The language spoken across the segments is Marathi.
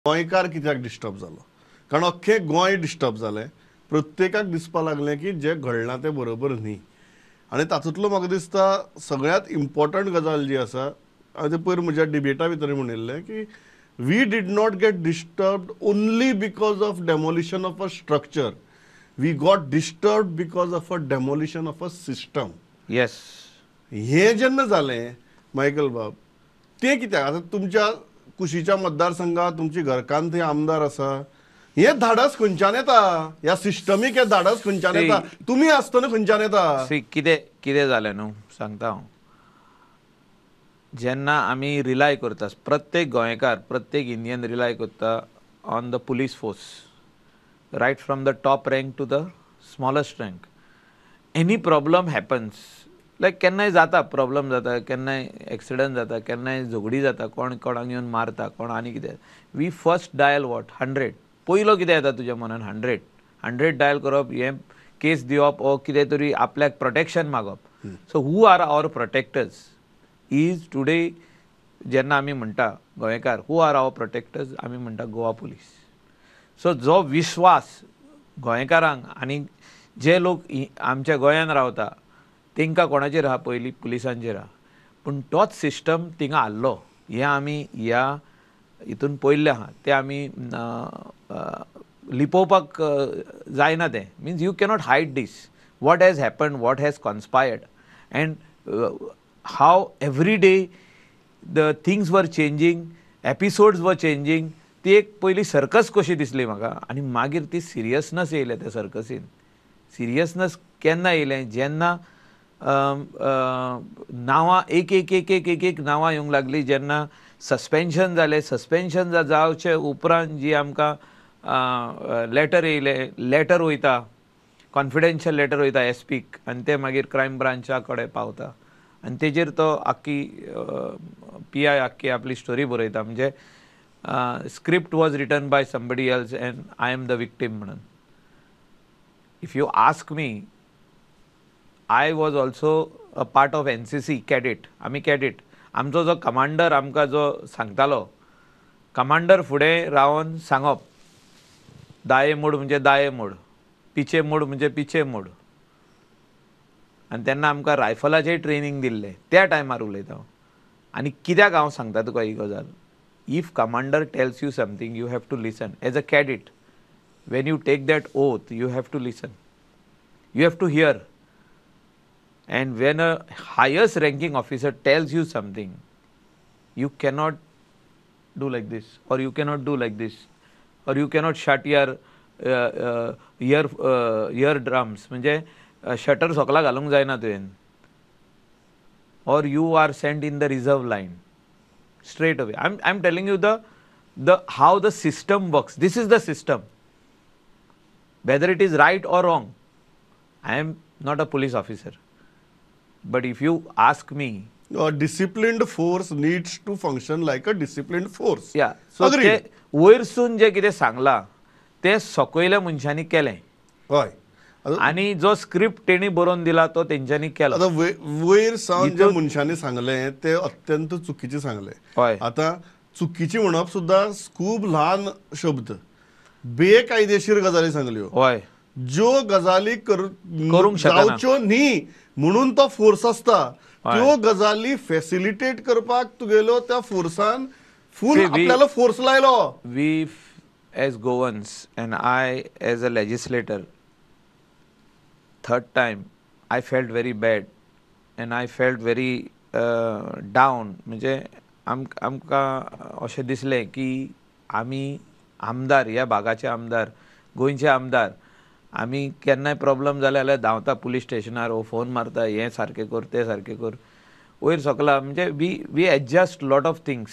गोंयकार कित्याक डिस्टर्ब जालो, कारण अख्खें गोंय डिस्टर्ब जालें. प्रत्येकाक दिसपा लागलें की जें घडलां तें बरोबर न्ही. आनी तातूंतलो म्हाका दिसता सगळ्यांत इम्पॉर्टंट गजाल जी आसा, हांवें पयर म्हज्या डिबेटा भितर म्हणिल्लें की we did not get disturbed only because of demolition of a structure. We got disturbed because of a demolition of a system. Yes, हें जेन्ना जालें मायकल बाब, तें कित्याक आतां तुमच्या कुशीच्या मतदारसंघात तुमची घरकान्न थंय आमदार आसा. हें धाडस खंयच्यान येता? ह्या सिस्टमीक हें धाडस खंयच्यान येता? तुमी आसतना खंयच्यान येता? कितें जालें न्हू सांगता हांव. जेन्ना आमी रिलाय करता, प्रत्येक गोंयकार, प्रत्येक इंडियन रिलाय करता on the police force, right from the top rank to the smallest rank. Any problem happens, like केन्नाय जाता, प्रॉब्लम जाता, केन्नाय एक्सिडंट जाता, केन्नाय झगडी जाता, कोण कोणाक येवन मारता, कोण आनी कितें. We first dial what 100. पयलो कितें येता तुज्या मनान? 100 डायल करप, हें केस दिवप, ओ कितें तरी आपल्याक प्रोटेक्शन मागप. So who are our protectors is today. जेन्ना आमी म्हणटा गोंयकार हू आर आवर प्रोटेक्टर्स, आमी म्हणटा गोवा पुलीस. सो जो विश्वास गोंयकारांक आनी जे लोक आमच्या गोंयांत रावता तांकां कोणाचेर आहा? पयलीं पुलिसांचेर आहा. पूण तोच सिस्टम थिंगा हाडलो, हें आमी ह्या हितून पयल्लें आहा. तें आमी लिपोवपाक जायना. तें means you cannot hide this what has happened, what has conspired, and how every day the things were changing, episodes were changing. ती एक पयली सर्कस कशी दिसली म्हाका, आनी मागीर ती सिरियसनस येयलें त्या सर्कसीन. सिरियसनस केन्ना येयलें? जेन्ना नांवां एक एक एक एक एक एक नांवां येवंक लागलीं. जेन्ना सस्पेन्शन जालें, सस्पेन्शन जावचे उपरांत जी आमकां लेटर येयलें, लेटर वयता, कॉन्फिडेन्शियल लेटर वयता एसपीक, आनी ते मागीर क्रायम ब्रांचा कडेन पावता, आनी तेजेर तो आख्खी PI आख्खी आपली स्टोरी बरयता. म्हणजे script was written by somebody else and I am the victim म्हणून. If you ask me, I was also a part of NCC cadet. आमी कॅडेट. आमचो जो कमांडर आमकां जो सांगतालो, कमांडर फुडें रावन सांगप, दाये मोड म्हणजे दाये मोड, पिचे मोड म्हणजे पिचे मोड. आनी तेन्ना आमकां रायफलाचें ट्रेनींग दिल्लें, त्या टायमार उलयता हांव. आनी कित्याक हांव सांगता तुका ही गजाल? If commander tells you something, you have to listen. As a cadet, when you take that oath, you have to listen, you have to hear. And when a highest ranking officer tells you something, you cannot do like this, or you cannot do like this, or you cannot shut your ear drums. म्हणजे शटर सोकला घालूंक जायना तुवें, or you are sent in the reserve line straight away. I'm telling you the how the system works. This is the system. Whether it is right or wrong, I am not a police officer. But if you ask me, a disciplined force needs to function like a disciplined force. Yeah. So ते वयरसून जे कितें सांगलां ते सकयल्या मनशांनी केलें. हय. आनी जो स्क्रिप्ट तेणी बरोवन दिला तो तेंच्यांनी केलो. आतां वयर सावन ज्या मनशांनी सांगलें तें अत्यंत चुकीचें सांगलें. हय. आतां चुकीची म्हणप सुद्दां खूब ल्हान शब्द. बेकायदेशीर गजाली सांगल्यो. हय. ज्यो गजाली करूंक शकना. जावच्यो न्ही म्हणून तो फोर्स आसता, त्यो गजाली फॅसिलिटेट करपाक तुगेलो त्या फोर्सान फूल आपल्यालो फोर्स लायलो. We as Goans and I as a legislator, third time I felt very bad and I felt very down. म्हणजे आमकां अशें दिसलें की आमी आमदार, ह्या भागाचे आमदार, गोंयचे आमदार, आमी केन्नाय प्रॉब्लम जाले जाल्यार धांवता पुलीस स्टेशनार, वो फोन मारता, हें सारकें कर, तें सारकें कर, वयर सकला. म्हणजे we adjust lot of things.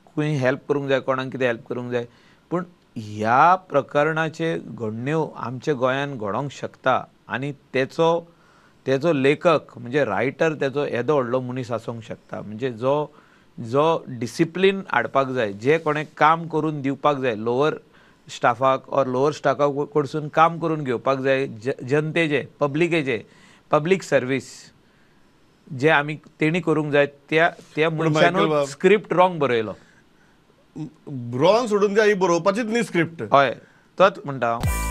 खंय हेल्प करूंक जाय, कोणाक कितें हेल्प करूंक जाय. पूण ह्या प्रकरणाचे घडण्यो आमच्या गोंयान घडोंक शकता, आनी तेचो लेखक म्हणजे रायटर तेचो येदो व्हडलो मनीस आसूंक शकता. म्हणजे जो डिसिप्लीन हाडपाक जाय, जे कोणें काम करून दिवपाक जाय लोअर स्टाफाक, और लोअर स्टाफाक कडसून काम करून घेवपाक जाय जनतेचे, पब्लीक सर्वीस जे आमी तेणी करूंक जाय, त्या मनशान स्क्रिप्ट रॉंग बरयलो. ब्रॉन सोडून ती आई बरोवपाचीच न्ही स्क्रिप्ट. हय तोच म्हणटा हांव.